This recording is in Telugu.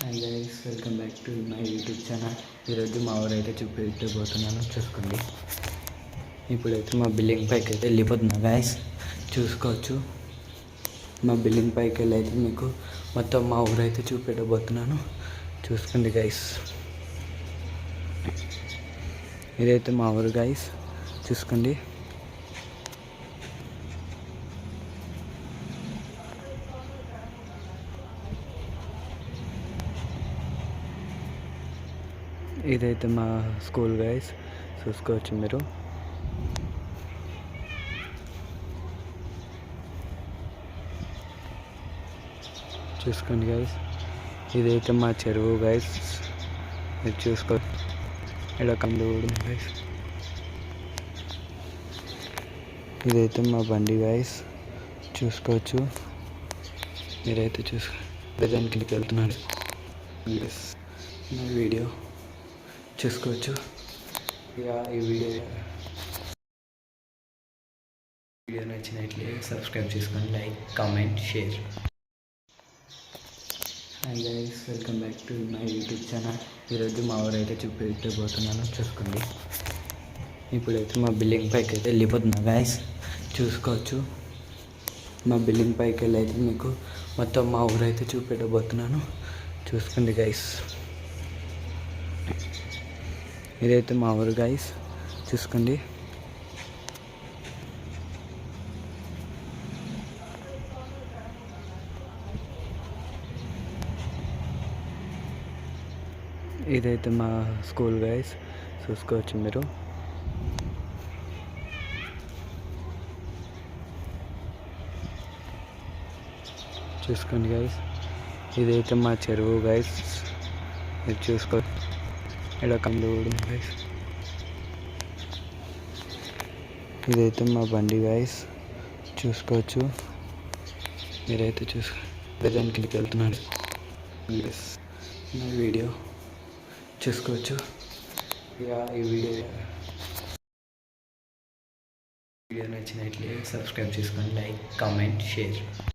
Hi guys, welcome back to my YouTube channel. ఈరోజు మా ఊరైతే చూపించబోతున్నాను, చూసుకోండి. ఇప్పుడైతే మా బిల్డింగ్ పైకి అయితే వెళ్ళిపోతున్నా గైస్, చూసుకోవచ్చు. మా బిల్డింగ్ పైకి వెళ్ళి అయితే మీకు మొత్తం మా ఊరైతే చూపెట్టబోతున్నాను, చూసుకోండి గైస్. ఇదైతే మా ఊరు గైస్, చూసుకోండి. ఇదైతే మా స్కూల్ గైస్, చూసుకోవచ్చు మీరు. చూసుకోండి గైస్, ఇదైతే మా చెరువు గైస్, మీరు చూసుకోవచ్చు. ఇలా కందు గైస్, ఇదైతే మా బండి గైస్, చూసుకోవచ్చు. మీరైతే దానికి వెళ్తున్నాడు నా వీడియో చూసుకోవచ్చు. ఇక ఈ వీడియో నచ్చినట్లే సబ్స్క్రైబ్ చేసుకోండి, like, comment, share. Hi guys, welcome back to my YouTube channel. ఈరోజు మా ఊరైతే చూపించబోతున్నాను, చూసుకోండి. ఇప్పుడైతే మా బిల్డింగ్ పైకి అయితే వెళ్ళిపోతున్నా గైస్, చూసుకోవచ్చు. మా బిల్డింగ్ పైకి వెళ్ళి అయితే మీకు మొత్తం మా ఊరైతే చూపెట్టబోతున్నాను, చూసుకోండి గైస్. ఇదైతే మా ఊరు గైస్, చూసుకోండి. ఇదైతే మా స్కూల్ గైస్, చూసుకోవచ్చు మీరు. చూసుకోండి గైస్, ఇదైతే మా చెరువు గైస్, మీరు చూసుకోవచ్చు. ఇలా కందు గైస్, ఇదైతే మా బండి గైస్, చూసుకోవచ్చు. మీరైతే దానికి వెళ్తున్నాడు నా వీడియో చూసుకోవచ్చు. ఇక ఈ వీడియో నచ్చినట్లే సబ్స్క్రైబ్ చేసుకోండి, లైక్, కామెంట్, షేర్.